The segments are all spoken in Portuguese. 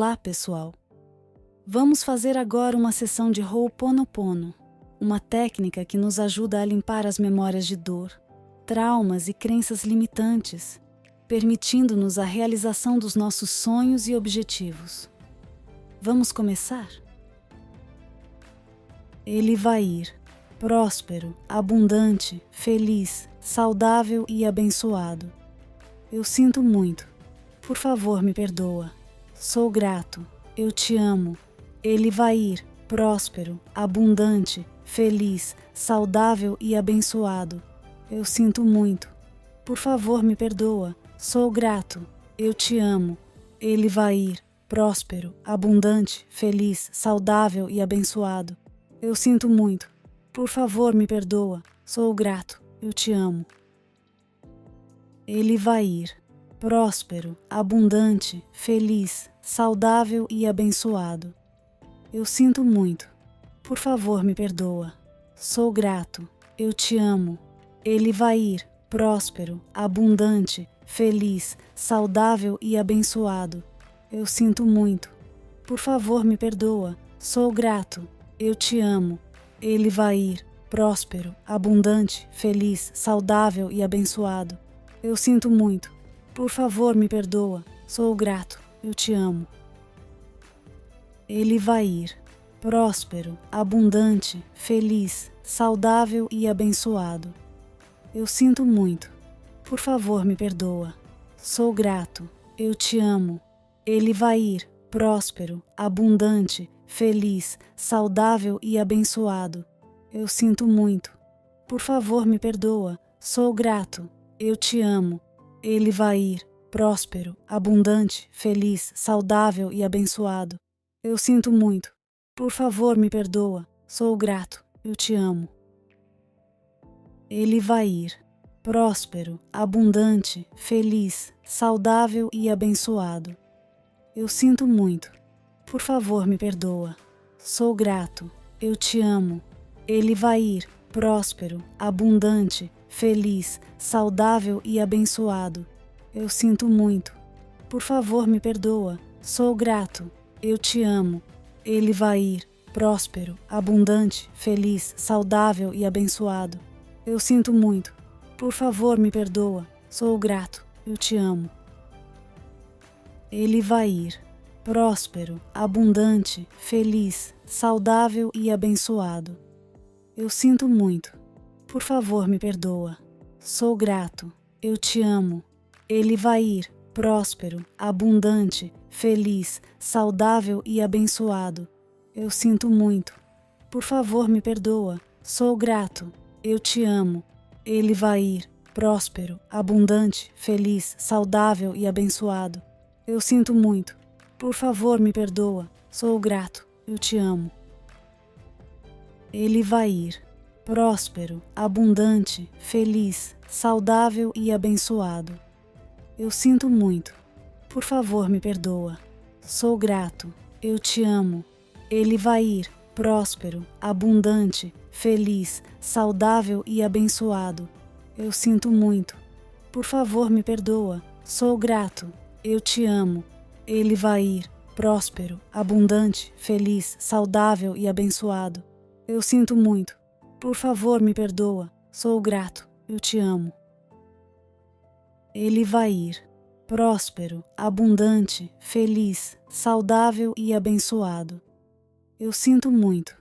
Olá, pessoal! Vamos fazer agora uma sessão de Ho'oponopono, uma técnica que nos ajuda a limpar as memórias de dor, traumas e crenças limitantes, permitindo-nos a realização dos nossos sonhos e objetivos. Vamos começar? Ele vai ir, próspero, abundante, feliz, saudável e abençoado. Eu sinto muito. Por favor, me perdoa. Sou grato. Eu te amo. Ele vai ir, próspero, abundante, feliz, saudável e abençoado. Eu sinto muito. Por favor, me perdoa. Sou grato. Eu te amo. Ele vai ir, próspero, abundante, feliz, saudável e abençoado. Eu sinto muito. Por favor, me perdoa. Sou grato. Eu te amo. Ele vai ir, próspero, abundante, feliz, saudável e abençoado. Eu sinto muito. Por favor, me perdoa. Sou grato. Eu te amo. Ele vai ir, próspero, abundante, feliz, saudável e abençoado. Eu sinto muito. Por favor, me perdoa. Sou grato. Eu te amo. Ele vai ir, próspero, abundante, feliz, saudável e abençoado. Eu sinto muito. Por favor, me perdoa. Sou grato. Eu te amo. Ele vai ir, próspero, abundante, feliz, saudável e abençoado. Eu sinto muito. Por favor, me perdoa. Sou grato. Eu te amo. Ele vai ir, próspero, abundante, feliz, saudável e abençoado. Eu sinto muito. Por favor, me perdoa. Sou grato. Eu te amo. Ele vai ir, próspero, abundante, feliz, saudável e abençoado. Eu sinto muito. Por favor, me perdoa. Sou grato. Eu te amo. Ele vai ir, próspero, abundante, feliz, saudável e abençoado. Eu sinto muito. Por favor, me perdoa. Sou grato. Eu te amo. Ele vai ir, próspero, abundante, feliz, saudável e abençoado. Eu sinto muito. Por favor, me perdoa. Sou grato. Eu te amo. Ele vai ir, próspero, abundante, feliz, saudável e abençoado. Eu sinto muito. Por favor, me perdoa. Sou grato. Eu te amo. Ele vai ir, próspero, abundante, feliz, saudável e abençoado. Eu sinto muito. Por favor, me perdoa. Sou grato. Eu te amo. Ele vai ir, próspero, abundante, feliz, saudável e abençoado. Eu sinto muito. Por favor, me perdoa. Sou grato. Eu te amo. Ele vai ir, próspero, abundante, feliz, saudável e abençoado. Eu sinto muito. Por favor, me perdoa. Sou grato. Eu te amo. Ele vai ir, próspero, abundante, feliz, saudável e abençoado. Eu sinto muito. Por favor, me perdoa. Sou grato. Eu te amo. Ele vai ir, próspero, abundante, feliz, saudável e abençoado. Eu sinto muito. Por favor, me perdoa. Sou grato. Eu te amo. Ele vai ir, próspero, abundante, feliz, saudável e abençoado. Eu sinto muito. Por favor, me perdoa. Sou grato. Eu te amo. Ele vai ir, próspero, abundante, feliz, saudável e abençoado. Eu sinto muito.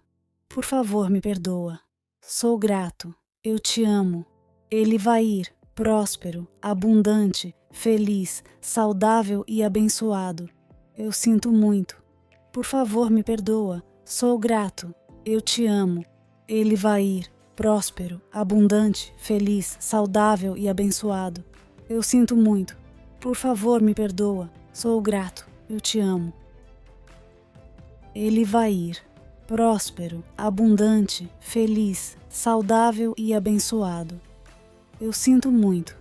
Por favor, me perdoa. Sou grato. Eu te amo. Ele vai ir, próspero, abundante, feliz, saudável e abençoado. Eu sinto muito. Por favor, me perdoa. Sou grato. Eu te amo. Ele vai ir, próspero, abundante, feliz, saudável e abençoado. Eu sinto muito. Por favor, me perdoa. Sou grato. Eu te amo. Ele vai ir, próspero, abundante, feliz, saudável e abençoado. Eu sinto muito.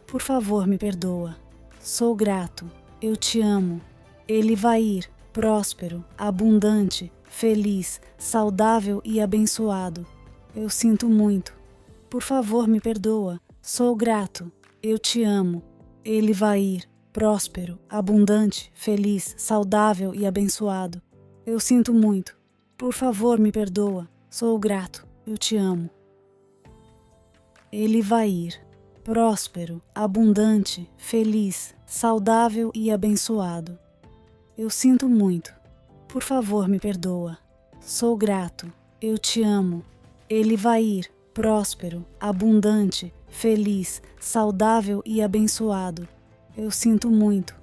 Por favor, me perdoa. Sou grato. Eu te amo. Ele vai ir, próspero, abundante, feliz, saudável e abençoado. Eu sinto muito. Por favor, me perdoa. Sou grato. Eu te amo. Ele vai ir, próspero, abundante, feliz, saudável e abençoado. Eu sinto muito. Por favor, me perdoa. Sou grato. Eu te amo. Ele vai ir. Próspero, abundante, feliz, saudável e abençoado. Eu sinto muito. Por favor, me perdoa. Sou grato. Eu te amo. Ele vai ir. Próspero, abundante, feliz, saudável e abençoado. Eu sinto muito.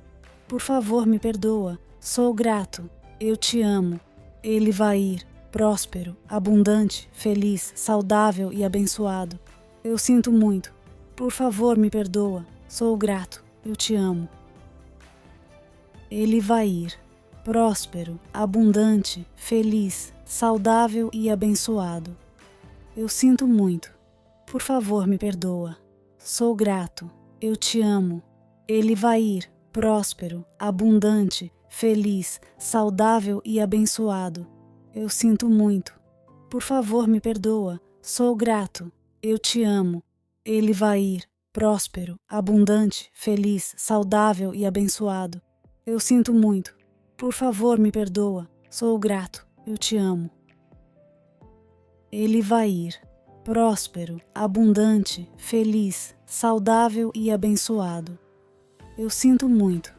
Por favor, me perdoa. Sou grato. Eu te amo. Ele vai ir. Próspero, abundante, feliz, saudável e abençoado. Eu sinto muito. Por favor, me perdoa. Sou grato. Eu te amo. Ele vai ir. Próspero, abundante, feliz, saudável e abençoado. Eu sinto muito. Por favor, me perdoa. Sou grato. Eu te amo. Ele vai ir. Próspero, abundante, feliz, saudável e abençoado. Eu sinto muito. Por favor, me perdoa. Sou grato. Eu te amo. Ele vai ir. Próspero, abundante, feliz, saudável e abençoado. Eu sinto muito. Por favor, me perdoa. Sou grato. Eu te amo. Ele vai ir. Próspero, abundante, feliz, saudável e abençoado. Eu sinto muito.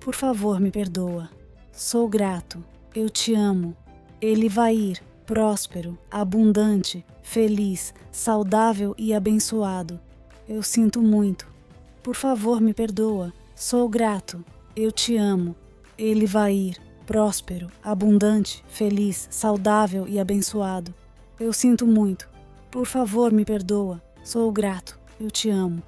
Por favor, me perdoa. Sou grato. Eu te amo. Ele vai ir. Próspero, abundante, feliz, saudável e abençoado. Eu sinto muito. Por favor, me perdoa. Sou grato. Eu te amo. Ele vai ir. Próspero, abundante, feliz, saudável e abençoado. Eu sinto muito. Por favor, me perdoa. Sou grato. Eu te amo.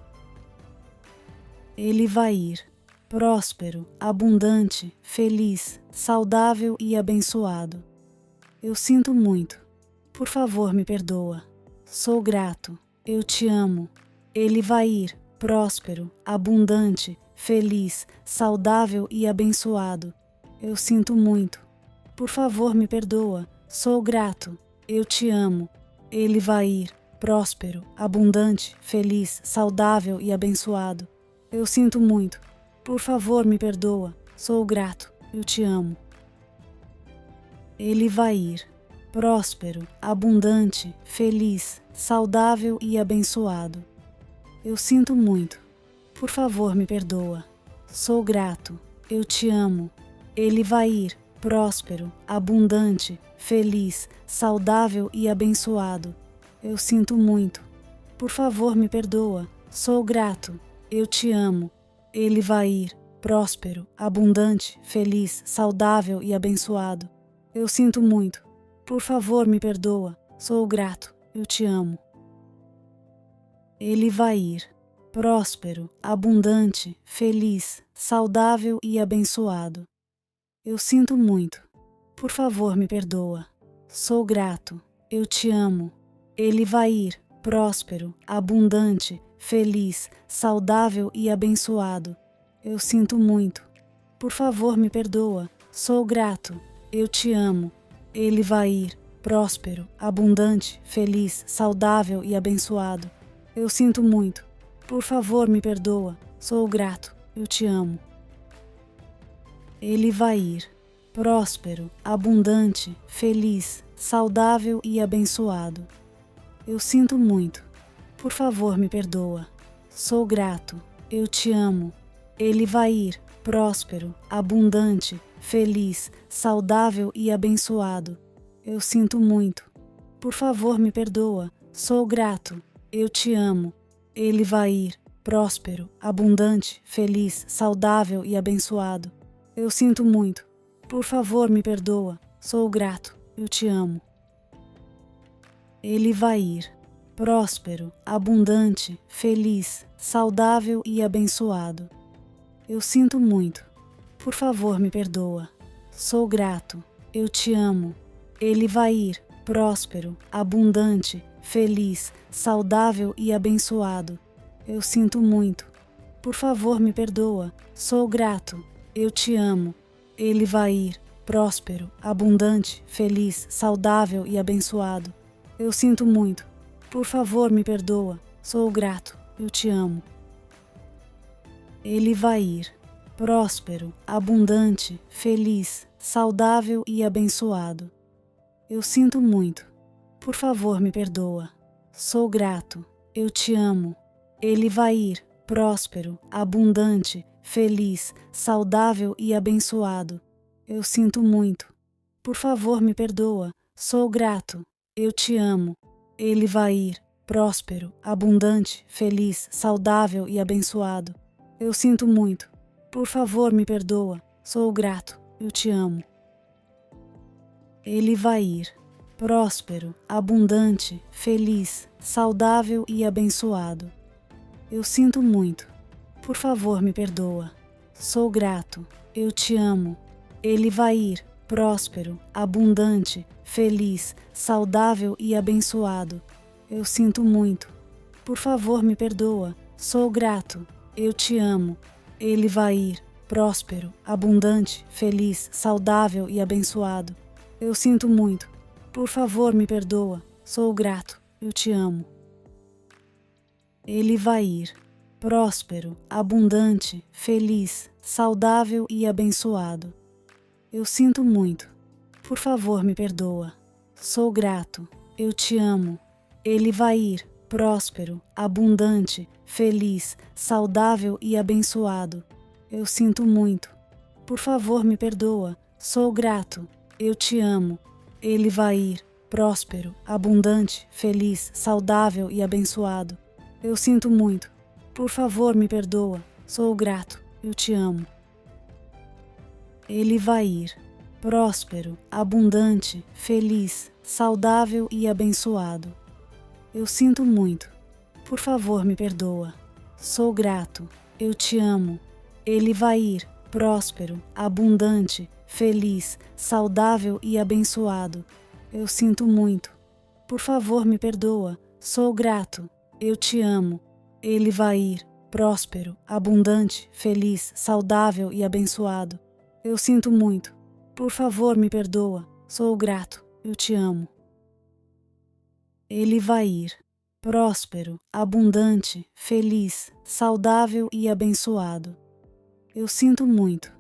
Ele vai ir. Próspero, abundante, feliz, saudável e abençoado. Eu sinto muito. Por favor, me perdoa. Sou grato. Eu te amo. Ele vai ir. Próspero, abundante, feliz, saudável e abençoado. Eu sinto muito. Por favor, me perdoa. Sou grato. Eu te amo. Ele vai ir. Próspero, abundante, feliz, saudável e abençoado. Eu sinto muito. Por favor, me perdoa. Sou grato. Eu te amo. Ele vai ir. Próspero, abundante, feliz, saudável e abençoado. Eu sinto muito. Por favor, me perdoa. Sou grato. Eu te amo. Ele vai ir. Próspero, abundante, feliz, saudável e abençoado. Eu sinto muito. Por favor, me perdoa. Sou grato. Eu te amo. Ele vai ir. Próspero, abundante, feliz, saudável e abençoado. Eu sinto muito. Por favor, me perdoa. Sou grato. Eu te amo. Ele vai ir. Próspero, abundante, feliz, saudável e abençoado. Eu sinto muito. Por favor, me perdoa. Sou grato. Eu te amo. Ele vai ir. Próspero, abundante, feliz, saudável e abençoado. Eu sinto muito. Por favor, me perdoa. Sou grato. Eu te amo. Ele vai ir. Próspero, abundante, feliz, saudável e abençoado. Eu sinto muito. Por favor, me perdoa. Sou grato. Eu te amo. Ele vai ir. Próspero, abundante, feliz, saudável e abençoado. Eu sinto muito. Por favor, me perdoa. Sou grato. Eu te amo. Ele vai ir. Próspero, abundante, feliz, saudável e abençoado. Eu sinto muito. Por favor, me perdoa. Sou grato. Eu te amo. Ele vai ir. Próspero, abundante, feliz, saudável e abençoado. Eu sinto muito. Por favor, me perdoa. Sou grato. Eu te amo. Ele vai ir. Próspero, abundante, feliz, saudável e abençoado. Eu sinto muito. Por favor, me perdoa. Sou grato. Eu te amo. Ele vai ir. Próspero, abundante, feliz, saudável e abençoado. Eu sinto muito. Por favor, me perdoa. Sou grato. Eu te amo. Ele vai ir. Próspero, abundante, feliz, saudável e abençoado. Eu sinto muito. Por favor, me perdoa. Sou grato. Eu te amo. Ele vai ir. próspero, abundante, feliz, saudável e abençoado. Eu sinto muito. Por favor, me perdoa. Sou grato. Eu te amo. Ele vai ir, próspero, abundante, feliz, saudável e abençoado. Eu sinto muito. Por favor, me perdoa. Sou grato. Eu te amo. Ele vai ir, próspero, abundante, feliz, saudável e abençoado. Eu sinto muito. Por favor, me perdoa. Sou grato. Eu te amo. Ele vai ir, próspero, abundante, feliz, saudável e abençoado. Eu sinto muito. Por favor, me perdoa. Sou grato. Eu te amo. Ele vai ir, próspero, abundante, feliz, saudável e abençoado. Eu sinto muito. Por favor, me perdoa. Sou grato. Eu te amo. Ele vai ir, próspero, abundante, feliz, saudável e abençoado. Eu sinto muito. Por favor, me perdoa. Sou grato. Eu te amo. Ele vai ir, próspero, abundante, feliz, saudável e abençoado. Eu sinto muito. Por favor, me perdoa. Sou grato. Eu te amo. Ele vai ir, próspero, abundante, feliz, saudável e abençoado. Eu sinto muito. Por favor, me perdoa. Sou grato. Eu te amo. Ele vai ir, próspero, abundante, feliz, saudável e abençoado. Eu sinto muito. Por favor, me perdoa. Sou grato. Eu te amo. Ele vai ir, próspero, abundante, feliz, saudável e abençoado. Eu sinto muito. Por favor, me perdoa. Sou grato. Eu te amo. Ele vai ir, próspero, abundante, feliz, saudável e abençoado. Eu sinto muito. Por favor, me perdoa. Sou grato. Eu te amo. Ele vai ir, próspero, abundante, feliz, saudável e abençoado. Eu sinto muito. Por favor, me perdoa. Sou grato. Eu te amo. Ele vai ir, próspero, abundante, feliz, saudável e abençoado. Eu sinto muito.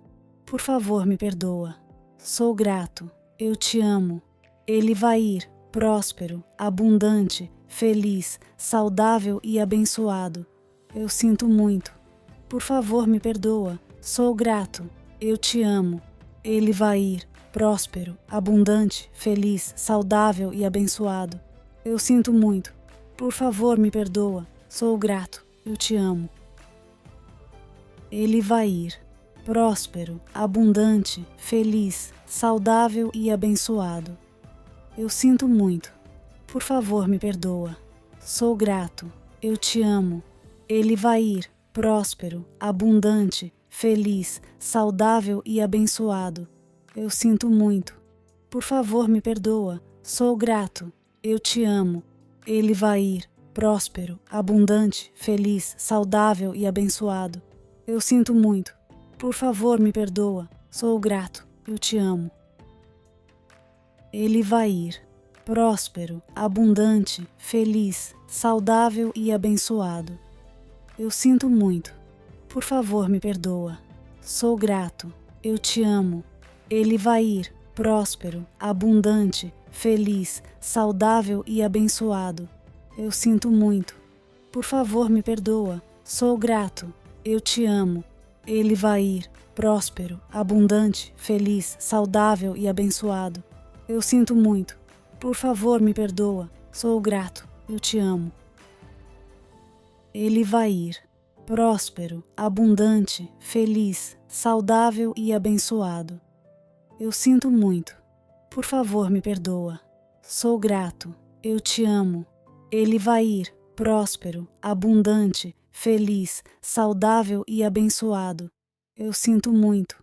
Por favor, me perdoa. Sou grato. Eu te amo. Ele vai ir, próspero, abundante, feliz, saudável e abençoado. Eu sinto muito. Por favor, me perdoa. Sou grato. Eu te amo. Ele vai ir, próspero, abundante, feliz, saudável e abençoado. Eu sinto muito. Por favor, me perdoa. Sou grato. Eu te amo. Ele vai ir, próspero, abundante, feliz, saudável e abençoado. Eu sinto muito. Por favor, me perdoa. Sou grato. Eu te amo. Ele vai ir, próspero, abundante, feliz, saudável e abençoado. Eu sinto muito. Por favor, me perdoa. Sou grato. Eu te amo. Ele vai ir, próspero, abundante, feliz, saudável e abençoado. Eu sinto muito. Por favor, me perdoa. Sou grato. Eu te amo. Ele vai ir, próspero, abundante, feliz, saudável e abençoado. Eu sinto muito. Por favor, me perdoa. Sou grato. Eu te amo. Ele vai ir, próspero, abundante, feliz, saudável e abençoado. Eu sinto muito. Por favor, me perdoa. Sou grato. Eu te amo. Ele vai ir, próspero, abundante, feliz, saudável e abençoado. Eu sinto muito. Por favor, me perdoa. Sou grato. Eu te amo. Ele vai ir, próspero, abundante, feliz, saudável e abençoado. Eu sinto muito. Por favor, me perdoa. Sou grato. Eu te amo. Ele vai ir, próspero, abundante, feliz, saudável e abençoado. Eu sinto muito.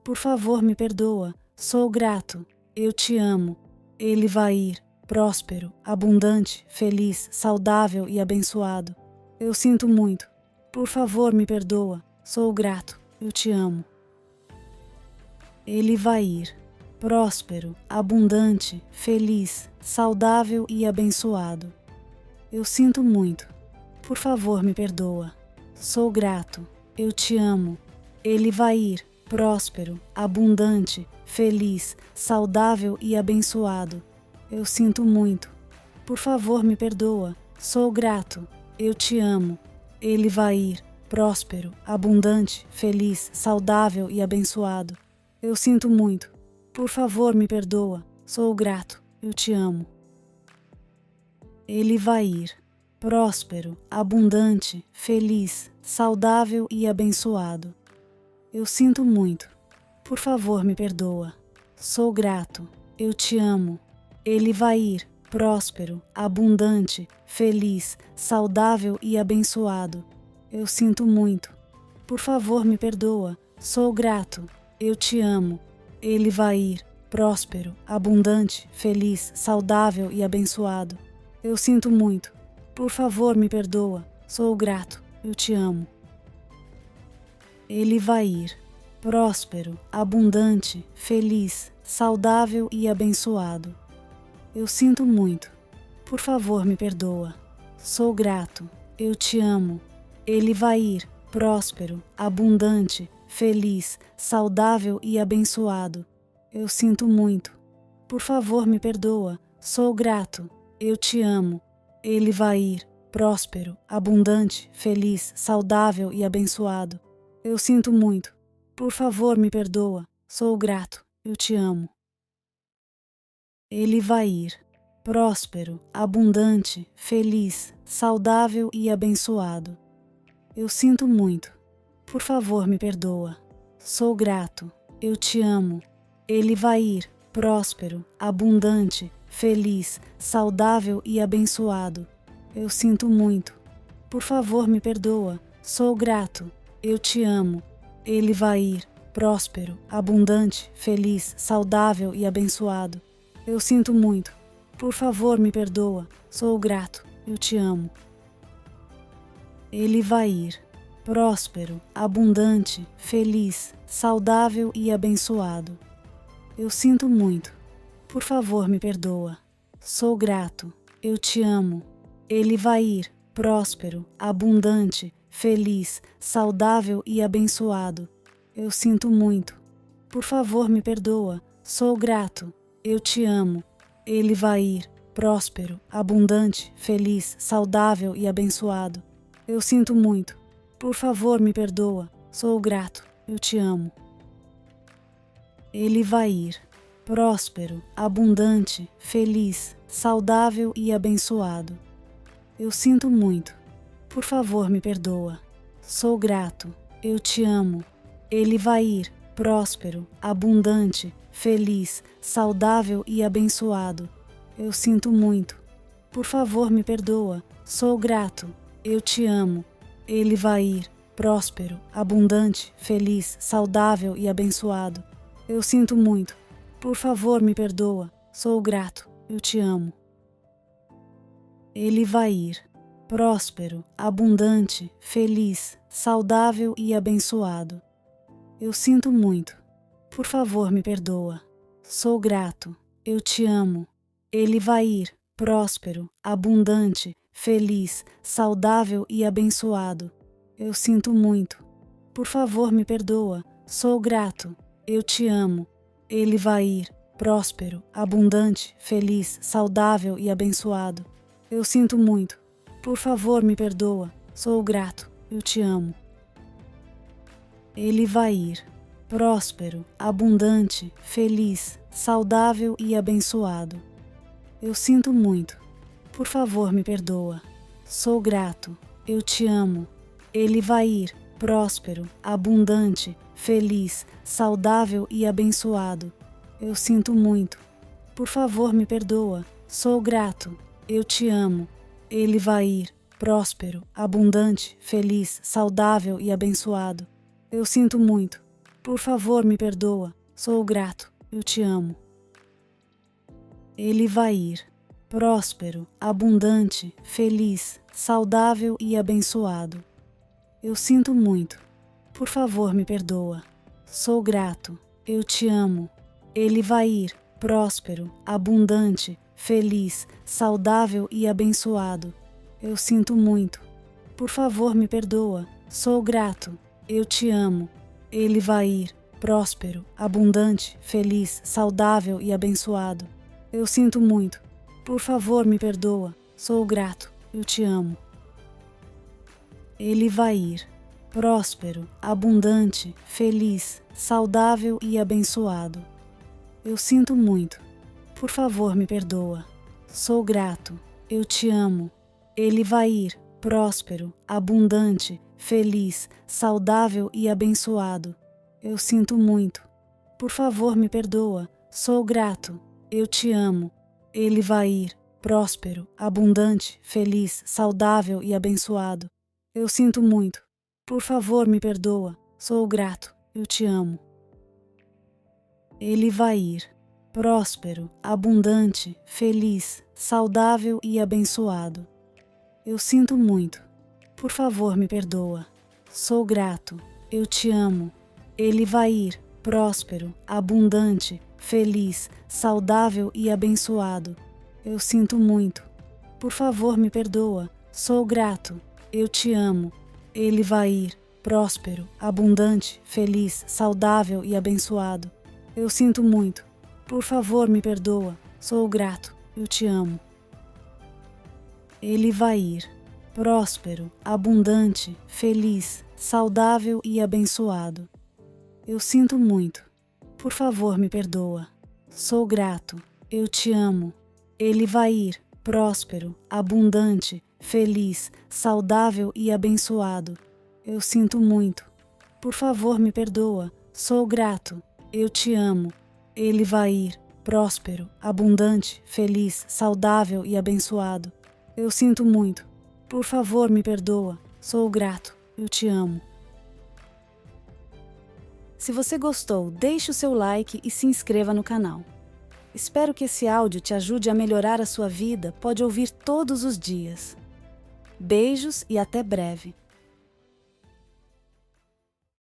Por favor, me perdoa. Sou grato. Eu te amo. Ele vai ir, próspero, abundante, feliz, saudável e abençoado. Eu sinto muito. Por favor, me perdoa. Sou grato. Eu te amo. Ele vai ir, próspero, abundante, feliz, saudável e abençoado. Eu sinto muito. Por favor, me perdoa. Sou grato. Eu te amo. Ele vai ir, próspero, abundante, feliz, saudável e abençoado. Eu sinto muito. Por favor, me perdoa. Sou grato. Eu te amo. Ele vai ir, próspero, abundante, feliz, saudável e abençoado. Eu sinto muito. Por favor, me perdoa. Sou grato. Eu te amo. Ele vai ir, próspero, abundante, feliz, saudável e abençoado. Eu sinto muito. Por favor, me perdoa. Sou grato. Eu te amo. Ele vai ir, próspero, abundante, feliz, saudável e abençoado. Eu sinto muito. Por favor, me perdoa. Sou grato. Eu te amo. Ele vai ir, próspero, abundante, feliz, saudável e abençoado. Eu sinto muito. Por favor, me perdoa. Sou grato. Eu te amo. Ele vai ir, próspero, abundante, feliz, saudável e abençoado. Eu sinto muito. Por favor, me perdoa. Sou grato. Eu te amo. Ele vai ir, próspero, abundante, feliz, saudável e abençoado. Eu sinto muito. Por favor, me perdoa. Sou grato. Eu te amo. Ele vai ir, próspero, abundante, feliz, saudável e abençoado. Eu sinto muito. Por favor, me perdoa. Sou grato. Eu te amo. Ele vai ir, próspero, abundante, feliz, saudável e abençoado. Eu sinto muito. Por favor, me perdoa. Sou grato. Eu te amo. Ele vai ir, próspero, abundante, feliz, saudável e abençoado. Eu sinto muito. Por favor, me perdoa. Sou grato. Eu te amo. Ele vai ir, próspero, abundante, feliz, saudável e abençoado. Eu sinto muito. Por favor, me perdoa. Sou grato. Eu te amo. Ele vai ir, próspero, abundante, feliz, saudável e abençoado. Eu sinto muito. Por favor, me perdoa. Sou grato. Eu te amo. Ele vai ir, próspero, abundante, feliz, saudável e abençoado. Eu sinto muito. Por favor, me perdoa. Sou grato. Eu te amo. Ele vai ir, próspero, abundante, feliz, saudável e abençoado. Eu sinto muito. Por favor, me perdoa. Sou grato. Eu te amo. Ele vai ir, próspero, abundante, feliz, saudável e abençoado. Eu sinto muito. Por favor, me perdoa. Sou grato. Eu te amo. Ele vai ir, próspero, abundante, feliz, saudável e abençoado. Eu sinto muito. Por favor, me perdoa. Sou grato. Eu te amo. Ele vai ir, próspero, abundante, feliz, saudável e abençoado. Eu sinto muito. Por favor, me perdoa. Sou grato. Eu te amo. Ele vai ir, próspero, abundante, feliz, saudável e abençoado. Eu sinto muito. Por favor, me perdoa. Sou grato. Eu te amo. Ele vai ir, próspero, abundante, feliz, saudável e abençoado. Eu sinto muito. Por favor, me perdoa. Sou grato. Eu te amo. Ele vai ir, próspero, abundante, feliz, saudável e abençoado. Eu sinto muito. Por favor, me perdoa. Sou grato. Eu te amo. Ele vai ir, próspero, abundante, feliz, saudável e abençoado. Eu sinto muito. Por favor, me perdoa. Sou grato. Eu te amo. Ele vai ir, próspero, abundante, feliz, saudável e abençoado. Eu sinto muito. Por favor, me perdoa. Sou grato. Eu te amo. Ele vai ir, próspero, abundante, feliz, saudável e abençoado. Eu sinto muito. Por favor, me perdoa. Sou grato. Eu te amo. Ele vai ir, próspero, abundante, feliz, saudável e abençoado. Eu sinto muito. Por favor, me perdoa. Sou grato. Eu te amo. Ele vai ir, próspero, abundante, feliz, saudável e abençoado. Eu sinto muito. Por favor, me perdoa. Sou grato. Eu te amo. Ele vai ir, próspero, abundante, feliz, saudável e abençoado. Eu sinto muito. Por favor, me perdoa. Sou grato. Eu te amo. Ele vai ir, próspero, abundante, feliz, saudável e abençoado. Eu sinto muito. Por favor, me perdoa. Sou grato. Eu te amo. Ele vai ir, próspero, abundante, feliz, saudável e abençoado. Eu sinto muito. Por favor, me perdoa. Sou grato. Eu te amo. Ele vai ir, próspero, abundante, feliz, saudável e abençoado. Eu sinto muito. Por favor, me perdoa. Sou grato. Eu te amo. Ele vai ir, próspero, abundante, feliz, saudável e abençoado. Eu sinto muito. Por favor, me perdoa. Sou grato. Eu te amo. Ele vai ir, próspero, abundante, feliz, saudável e abençoado. Eu sinto muito. Por favor, me perdoa. Sou grato. Eu te amo. Ele vai ir, próspero, abundante, feliz, saudável e abençoado. Eu sinto muito. Por favor, me perdoa. Sou grato. Eu te amo. Ele vai ir, próspero, abundante, feliz, saudável e abençoado. Eu sinto muito. Por favor, me perdoa. Sou grato. Eu te amo. Ele vai ir, próspero, abundante, feliz, saudável e abençoado. Eu sinto muito. Por favor, me perdoa. Sou grato. Eu te amo. Ele vai ir, próspero, abundante, feliz, saudável e abençoado. Eu sinto muito. Por favor, me perdoa. Sou grato. Eu te amo. Se você gostou, deixe o seu like e se inscreva no canal. Espero que esse áudio te ajude a melhorar a sua vida. Pode ouvir todos os dias. Beijos e até breve.